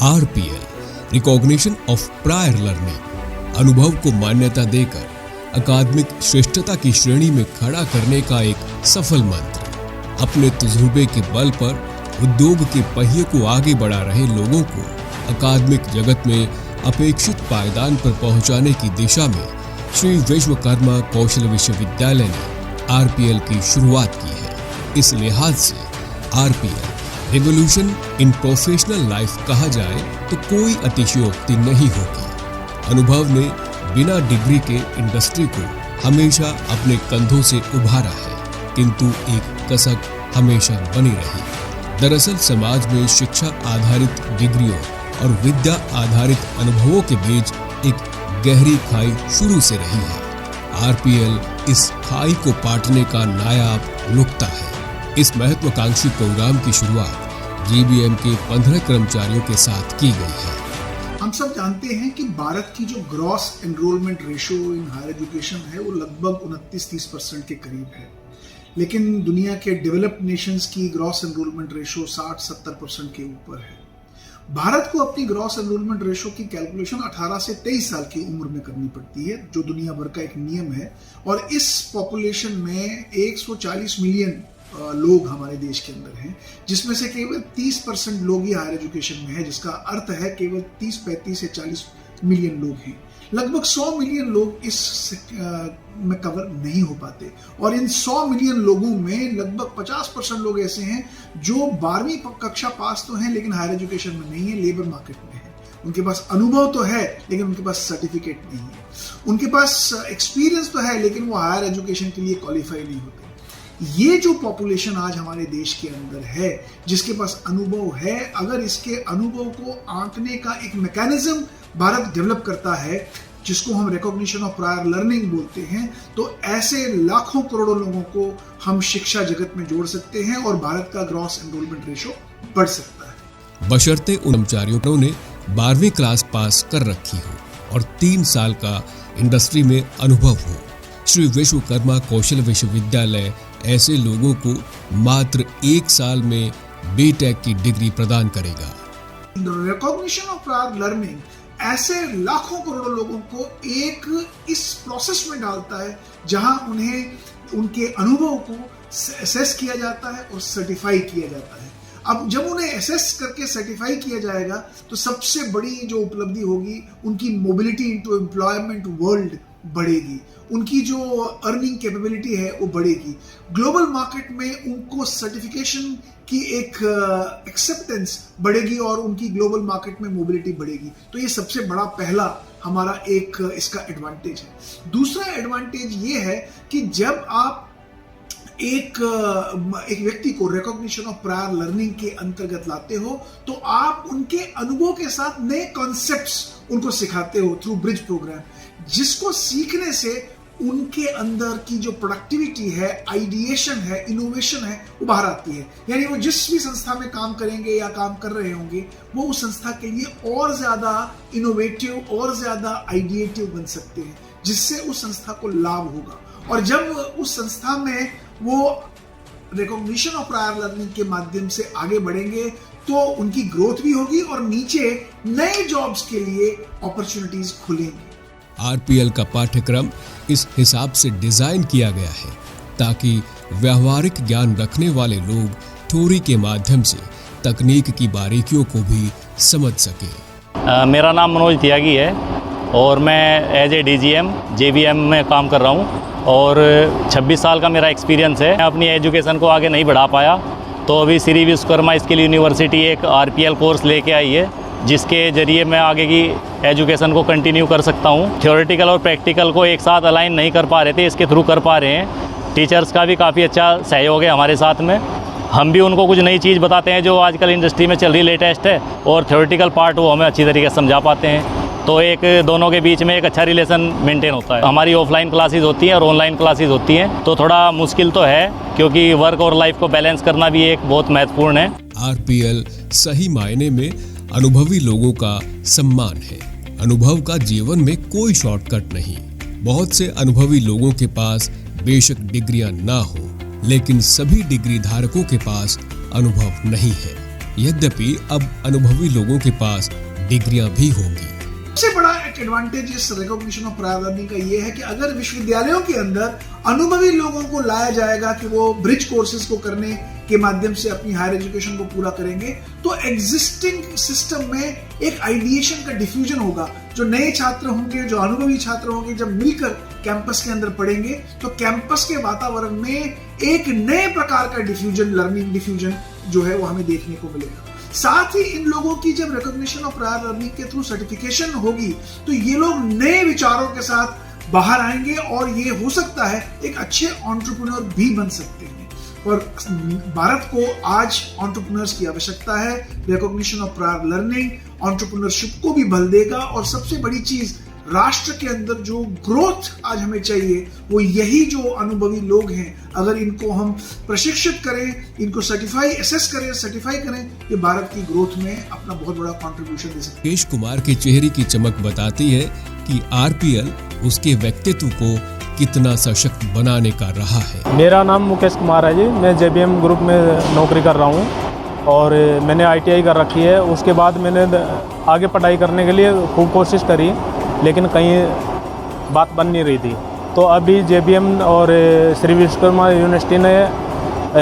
RPL recognition of prior learning अनुभव को मान्यता देकर अकादमिक श्रेष्ठता की श्रेणी में खड़ा करने का एक सफल मंत्र। अपने तजुर्बे के बल पर उद्योग के पहिए को आगे बढ़ा रहे लोगों को अकादमिक जगत में अपेक्षित पायदान पर पहुंचाने की दिशा में श्री विश्वकर्मा कौशल विश्वविद्यालय ने RPL की शुरुआत की है। इस लिहाज से RPL revolution in professional life कहा जाए तो कोई अतिशयोक्ति नहीं होगी। अनुभव ने बिना डिग्री के इंडस्ट्री को हमेशा अपने कंधों से उभारा है, किंतु एक कसक हमेशा बनी रही। दरअसल समाज में शिक्षा आधारित डिग्रियों और विद्या आधारित अनुभवों के बीच एक गहरी खाई शुरू से रही है। RPL इस खाई को पाटने का नायाब नुक्ता है। इस महत्वाकांक्षी प्रोग्राम की शुरुआत GBM के 15 कर्मचारियों के साथ की गई है। हम सब जानते हैं कि भारत की जो gross enrolment ratio in higher education है वो लगभग 29-30% के करीब है, लेकिन दुनिया के डेवलप्ड नेशंस की ग्रॉस एनरोलमेंट रेशियो 60-70% के ऊपर है। भारत को अपनी ग्रॉस एनरोलमेंट रेशियो की कैलकुलेशन 18 से 23 साल की उम्र में करनी पड़ती है, जो दुनिया भर का एक नियम है। और इस पॉपुलेशन में 140 मिलियन लोग हमारे देश के अंदर हैं, जिसमें से केवल 30% लोग ही हायर एजुकेशन में है, जिसका अर्थ है केवल 30, 35 से 40 मिलियन लोग हैं। लगभग 100 मिलियन लोग इस में कवर नहीं हो पाते, और इन 100 मिलियन लोगों में लगभग 50% लोग ऐसे हैं जो 12वीं कक्षा पास तो हैं लेकिन हायर एजुकेशन में नहीं है, लेबर मार्केट में है। उनके पास अनुभव तो है लेकिन उनके पास सर्टिफिकेट नहीं है, उनके पास एक्सपीरियंस तो है लेकिन वो हायर एजुकेशन के लिए क्वालिफाई नहीं होते। ये जो पॉपुलेशन आज हमारे देश के अंदर है, जिसके पास अनुभव है, अगर इसके अनुभव को आंकने का एक मैकेनिज्म भारत डेवलप करता है, जिसको हम रिकॉग्निशन ऑफ प्रायर लर्निंग बोलते हैं, तो ऐसे लाखों करोड़ों लोगों को हम शिक्षा जगत में जोड़ सकते हैं और भारत का ग्रॉस एनरोलमेंट रेशियो बढ़ सकता है। बशर्ते उन कर्मचारियों ने 12वीं क्लास पास कर रखी हो और 3 साल का इंडस्ट्री में अनुभव हो। श्री विश्वकर्मा कौशल विश्वविद्यालय ऐसे लोगों को मात्र 1 साल में BTech की डिग्री प्रदान करेगा। रिकॉग्निशन ऑफ प्रायर लर्निंग ऐसे लाखों करोड़ों लोगों को एक इस प्रोसेस में डालता है जहां उन्हें उनके अनुभव को असेस किया जाता है और सर्टिफाई किया जाता है। अब जब उन्हें असेस करके सर्टिफाई किया जाएगा तो सबसे बड़ी जो उपलब्धि होगी, उनकी मोबिलिटी इनटू एम्प्लॉयमेंट वर्ल्ड बढ़ेगी, उनकी जो अर्निंग कैपेबिलिटी है वो बढ़ेगी। ग्लोबल मार्केट में उनको सर्टिफिकेशन की एक एक्सेप्टेंस बढ़ेगी और उनकी ग्लोबल मार्केट में मोबिलिटी बढ़ेगी। तो ये सबसे बड़ा पहला हमारा एक इसका एडवांटेज है। दूसरा एडवांटेज ये है कि जब आप एक व्यक्ति को रिकॉग्निशन ऑफ प्रायर लर्निंग के अंतर्गत लाते हो तो आप उनके अनुभव के साथ नए कॉन्सेप्ट्स उनको सिखाते हो थ्रू ब्रिज प्रोग्राम, जिसको सीखने से उनके अंदर की जो प्रोडक्टिविटी है, आइडिएशन है, इनोवेशन है, वो बाहर आती है। यानी वो जिस भी संस्था में काम करेंगे या काम कर रहे होंगे, वो उस संस्था के लिए और ज्यादा इनोवेटिव और ज्यादा आइडिएटिव बन सकते हैं, जिससे उस संस्था को लाभ होगा। और जब उस संस्था में वो रिकॉग्निशन ऑफ प्रायर लर्निंग के माध्यम से आगे बढ़ेंगे तो उनकी ग्रोथ भी होगी और नीचे नए जॉब्स के लिए अपॉर्चुनिटीज खुलेंगी। RPL का पाठ्यक्रम इस हिसाब से डिजाइन किया गया है ताकि व्यवहारिक ज्ञान रखने वाले लोग थ्योरी के माध्यम से तकनीक की बारीकियों को भी समझ सके। मेरा नाम मनोज त्यागी है और मैं एज ए DGM JBM में काम कर रहा हूँ और 26 साल का मेरा एक्सपीरियंस है। मैं अपनी एजुकेशन को आगे नहीं बढ़ा पाया तो अभी श्री विश्वकर्मा स्किल यूनिवर्सिटी एक RPL कोर्स लेके आई है, जिसके ज़रिए मैं आगे की एजुकेशन को कंटिन्यू कर सकता हूँ। थ्योरेटिकल और प्रैक्टिकल को एक साथ अलाइन नहीं कर पा रहे थे, इसके थ्रू कर पा रहे हैं। टीचर्स का भी काफ़ी अच्छा सहयोग है हमारे साथ में। हम भी उनको कुछ नई चीज़ बताते हैं जो आजकल इंडस्ट्री में चल रही लेटेस्ट है, और थ्योरेटिकल पार्ट वो हमें अच्छी तरीके से समझा पाते हैं। तो एक दोनों के बीच में एक अच्छा रिलेशन मेंटेन होता है। हमारी ऑफलाइन क्लासेस होती हैं और ऑनलाइन क्लासेस होती हैं, तो थोड़ा मुश्किल तो है क्योंकि वर्क और लाइफ को बैलेंस करना भी एक बहुत महत्वपूर्ण है। RPL सही मायने में अनुभवी लोगों का सम्मान है। अनुभव का जीवन में कोई शॉर्टकट नहीं। बहुत से अनुभवी लोगों के पास बेशक डिग्रियां ना हो, लेकिन सभी डिग्री धारकों के पास अनुभव नहीं है। यद्यपि अब अनुभवी लोगों के पास डिग्रियां भी होंगी। सबसे बड़ा एक एडवांटेज इस रिकॉग्निशन ऑफ प्रायर लर्निंग का ये है कि अगर विश्वविद्यालयों के अंदर अनुभवी लोगों को लाया जाएगा कि वो ब्रिज कोर्सेज को करने के माध्यम से अपनी हायर एजुकेशन को पूरा करेंगे, तो एग्जिस्टिंग सिस्टम में एक आइडिएशन का डिफ्यूजन होगा। जो नए छात्र होंगे, जो अनुभवी छात्र होंगे, जब मिलकर कैंपस के अंदर पढ़ेंगे तो कैंपस के वातावरण में एक नए प्रकार का डिफ्यूजन, लर्निंग डिफ्यूजन जो है वो हमें देखने को मिलेगा। साथ ही इन लोगों की जब रिकॉग्निशन ऑफ प्रायर लर्निंग के थ्रू सर्टिफिकेशन होगी तो ये लोग नए विचारों के साथ बाहर आएंगे और ये हो सकता है एक अच्छे एंटरप्रेन्योर भी बन सकते हैं। और भारत को आज एंटरप्रेन्योर्स की आवश्यकता है। Recognition of prior learning entrepreneurship को भी बल देगा और सबसे बड़ी चीज, राष्ट्र के अंदर जो ग्रोथ आज हमें चाहिए वो यही जो अनुभवी लोग हैं, अगर इनको हम प्रशिक्षित करें, इनको सर्टिफाई करें, ये भारत की ग्रोथ में अपना बहुत बड़ा कंट्रीब्यूशन दे सकते हैं। मुकेश कुमार के चेहरे की चमक बताती है कि आरपीएल उसके व्यक्तित्व को कितना सशक्त बनाने का रहा है। मेरा नाम मुकेश कुमार है जी। मैं जेबीएम ग्रुप में नौकरी कर रहा हूँ और मैंने आईटीआई कर रखी है। उसके बाद मैंने आगे पढ़ाई करने के लिए खूब कोशिश करी, लेकिन कहीं बात बन नहीं रही थी। तो अभी जेबीएम और श्री विश्वकर्मा यूनिवर्सिटी ने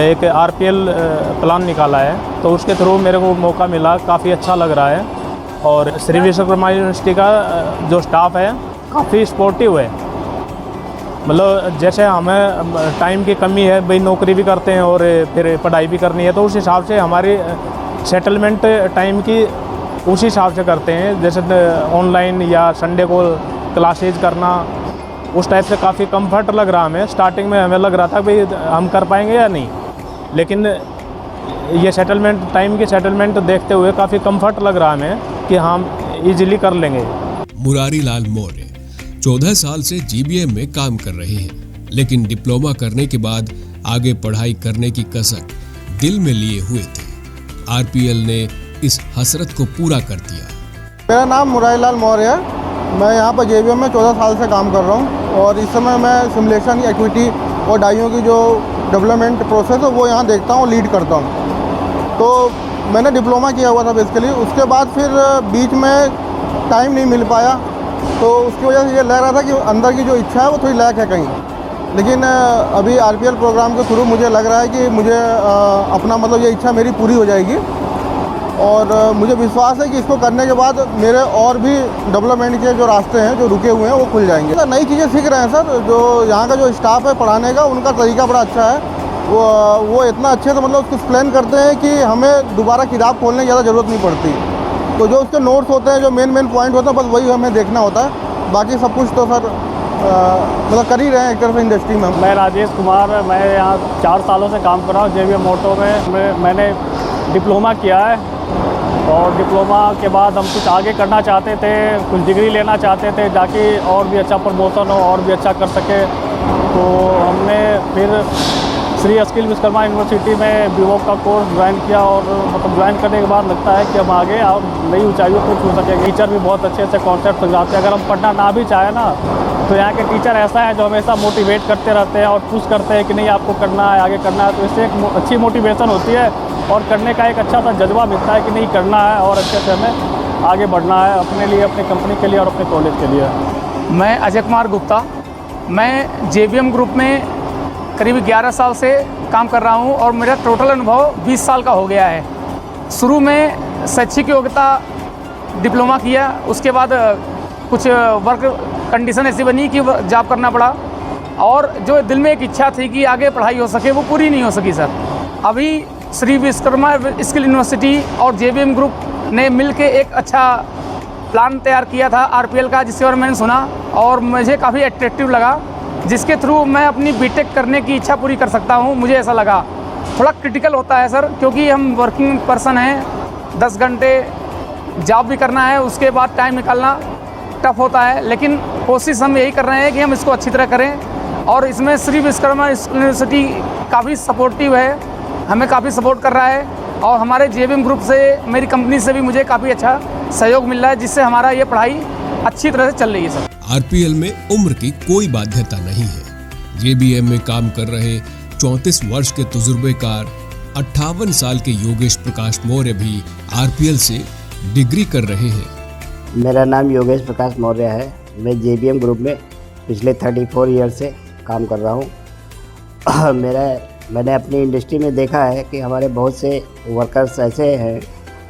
एक आरपीएल प्लान निकाला है, तो उसके थ्रू मेरे को मौका मिला। काफ़ी अच्छा लग रहा है और श्री विश्वकर्मा यूनिवर्सिटी का जो स्टाफ है काफ़ी सपोर्टिव है। मतलब जैसे हमें टाइम की कमी है, भाई नौकरी भी करते हैं और फिर पढ़ाई भी करनी है, तो उस हिसाब से हमारी सेटलमेंट टाइम की उसी हिसाब से करते हैं। जैसे ऑनलाइन या संडे को क्लासेज करना, उस टाइप से काफ़ी कंफर्ट लग रहा हमें। स्टार्टिंग में हमें लग रहा था भाई हम कर पाएंगे या नहीं, लेकिन ये सेटलमेंट, टाइम की सेटलमेंट देखते हुए काफ़ी कंफर्ट लग रहा हमें कि हम इजीली कर लेंगे। मुरारी लाल मौर्य 14 साल से जीबीएम में काम कर रहे हैं, लेकिन डिप्लोमा करने के बाद आगे पढ़ाई करने की कसक दिल में लिए हुए थे। आरपीएल ने इस हसरत को पूरा कर दिया। मेरा नाम मुरारी लाल मौर्य है। मैं यहाँ पर जेबीएम में 14 साल से काम कर रहा हूँ और इस समय मैं सिमुलेशन की एक्टिविटी और डाइयों की जो डेवलपमेंट प्रोसेस है वो यहाँ देखता हूँ, लीड करता हूँ। तो मैंने डिप्लोमा किया हुआ था बेसिकली। उसके बाद फिर बीच में टाइम नहीं मिल पाया, तो उसकी वजह से ये लग रहा था कि अंदर की जो इच्छा है वो थोड़ी लैक है कहीं। लेकिन अभी आरपीएल प्रोग्राम के थ्रू मुझे लग रहा है कि मुझे अपना मतलब ये इच्छा मेरी पूरी हो जाएगी और मुझे विश्वास है कि इसको करने के बाद मेरे और भी डेवलपमेंट के जो रास्ते हैं जो रुके हुए हैं वो खुल जाएंगे। तो नई चीज़ें सीख रहे हैं सर। जो यहाँ का जो स्टाफ है पढ़ाने का, उनका तरीका बड़ा अच्छा है। वो इतना अच्छे से मतलब उसको एक्सप्लेन करते हैं कि हमें दोबारा किताब खोलने की ज़्यादा ज़रूरत नहीं पड़ती। तो जो उसके नोट्स होते हैं, जो मेन पॉइंट होते हैं, बस वही हमें देखना होता है। बाकी सब कुछ तो सर मतलब कर ही रहे हैं एक तरफ इंडस्ट्री में। मैं राजेश कुमार, मैं यहाँ 4 सालों से काम कर रहा हूँ जेबीएम मोटो में। मैंने डिप्लोमा किया है और डिप्लोमा के बाद हम कुछ आगे करना चाहते थे, कुछ डिग्री लेना चाहते थे ताकि और भी अच्छा प्रमोशन हो और भी अच्छा कर सके। तो हमने फिर श्री स्किल विश्वकर्मा यूनिवर्सिटी में बीवोक का कोर्स ज्वाइन किया और मतलब ज्वाइन करने के बाद लगता है कि हम आगे और नई ऊंचाइयों पर छू सकेंगे। टीचर भी बहुत अच्छे अच्छे कॉन्सेप्ट समझाते हैं। अगर हम पढ़ना ना भी चाहें ना, तो यहाँ के टीचर ऐसा है जो हमेशा मोटिवेट करते रहते हैं और पुश करते हैं कि नहीं आपको करना है, आगे करना है। तो इससे एक अच्छी मोटिवेशन होती है और करने का एक अच्छा सा जज्बा मिलता है कि नहीं करना है और अच्छे से हमें आगे बढ़ना है अपने लिए, अपनी कंपनी के लिए और अपने कॉलेज के लिए। मैं अजय कुमार गुप्ता, मैं जेबीएम ग्रुप में करीब 11 साल से काम कर रहा हूं और मेरा टोटल अनुभव 20 साल का हो गया है। शुरू में शैक्षिक योग्यता डिप्लोमा किया, उसके बाद कुछ वर्क कंडीशन ऐसी बनी कि जॉब करना पड़ा और जो दिल में एक इच्छा थी कि आगे पढ़ाई हो सके वो पूरी नहीं हो सकी सर। अभी श्री विश्वकर्मा स्किल यूनिवर्सिटी और जेबीएम ग्रुप ने मिलके एक अच्छा प्लान तैयार किया था आरपीएल का, जिसके बारे में मैंने सुना और मुझे काफ़ी अट्रैक्टिव लगा, जिसके थ्रू मैं अपनी बीटेक करने की इच्छा पूरी कर सकता हूं। मुझे ऐसा लगा। थोड़ा क्रिटिकल होता है सर, क्योंकि हम वर्किंग पर्सन हैं, 10 घंटे जॉब भी करना है, उसके बाद टाइम निकालना टफ होता है। लेकिन कोशिश हम यही कर रहे हैं कि हम इसको अच्छी तरह करें और इसमें श्री विश्वकर्मा यूनिवर्सिटी काफ़ी सपोर्टिव है, हमें काफ़ी सपोर्ट कर रहा है और हमारे जेबीएम ग्रुप से, मेरी कंपनी से भी मुझे काफ़ी अच्छा सहयोग मिल रहा है, जिससे हमारा ये पढ़ाई अच्छी तरह से चल रही है सर। आरपीएल में उम्र की कोई बाध्यता नहीं है। जेबीएम में काम कर रहे 34 वर्ष के तजुर्बेकार 58 साल के योगेश प्रकाश मौर्य भी आरपीएल से डिग्री कर रहे हैं। मेरा नाम योगेश प्रकाश मौर्य है। मैं जेबीएम ग्रुप में पिछले 34 ईयर से काम कर रहा हूँ। मैंने अपनी इंडस्ट्री में देखा है कि हमारे बहुत से वर्कर्स ऐसे हैं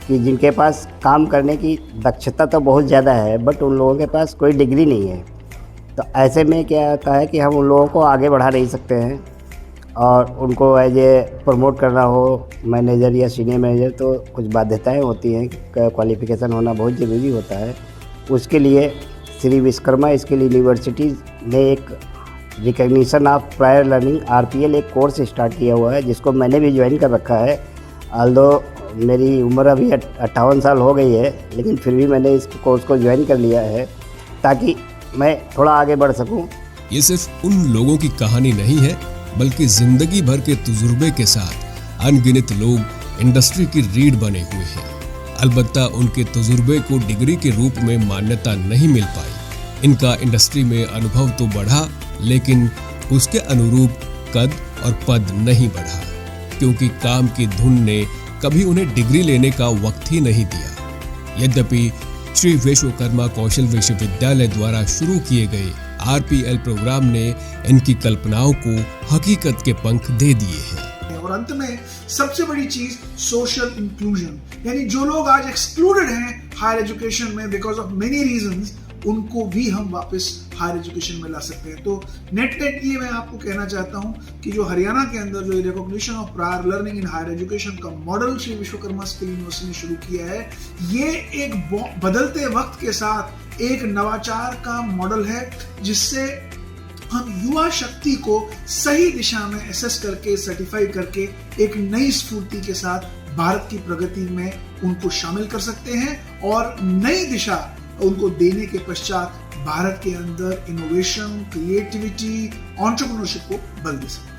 कि जिनके पास काम करने की दक्षता तो बहुत ज़्यादा है, बट उन लोगों के पास कोई डिग्री नहीं है। तो ऐसे में क्या होता है कि हम उन लोगों को आगे बढ़ा नहीं सकते हैं और उनको एज ए प्रमोट करना हो मैनेजर या सीनियर मैनेजर, तो कुछ बाध्यताएं होती हैं। क्वालिफ़िकेशन होना बहुत ज़रूरी होता है। उसके लिए श्री विश्वकर्मा स्किल यूनिवर्सिटी ने एक recognition of prior learning RPL एक कोर्स स्टार्ट किया हुआ है, जिसको मैंने भी ज्वाइन कर रखा है। ऑल्दो मेरी उम्र अभी 58 साल हो गई है, लेकिन फिर भी मैंने इस कोर्स को ज्वाइन कर लिया है ताकि मैं थोड़ा आगे बढ़ सकूं। ये सिर्फ उन लोगों की कहानी नहीं है, बल्कि जिंदगी भर के तजुर्बे के साथ अनगिनत लोग इंडस्ट्री की रीढ़ बने हुए हैं। अलबत्ता उनके तजुर्बे को डिग्री के रूप में मान्यता नहीं मिल पाई। इनका इंडस्ट्री में अनुभव तो बढ़ा, लेकिन उसके अनुरूप कद और पद नहीं बढ़ा, क्योंकि काम की धुन ने कभी उन्हें डिग्री लेने का वक्त ही नहीं दिया। यद्यपि श्री विश्वकर्मा कौशल विश्वविद्यालय द्वारा शुरू किए गए आरपीएल प्रोग्राम ने इनकी कल्पनाओं को हकीकत के पंख दे दिए हैं। और अंत में सबसे बड़ी चीज सोशल इंक्लूजन, यानी जो लोग आज एक्सक्लूडेड हैं हायर एजुकेशन में बिकॉज ऑफ मेनी रीजंस, उनको भी हम वापस हायर एजुकेशन में ला सकते हैं। तो नेट ये मैं आपको कहना चाहता हूं कि जो हरियाणा के अंदर जो recognition of prior learning in higher education का model Shri Vishwakarma skill university ने शुरू किया है, ये एक बदलते वक्त के साथ एक नवाचार का मॉडल है, जिससे हम युवा शक्ति को सही दिशा में एसेस करके सर्टिफाई करके एक नई स्फूर्ति के साथ भारत की प्रगति में उनको शामिल कर सकते हैं और नई दिशा उनको देने के पश्चात भारत के अंदर इनोवेशन, क्रिएटिविटी, एंटरप्रेन्योरशिप को बल दे सकते हैं।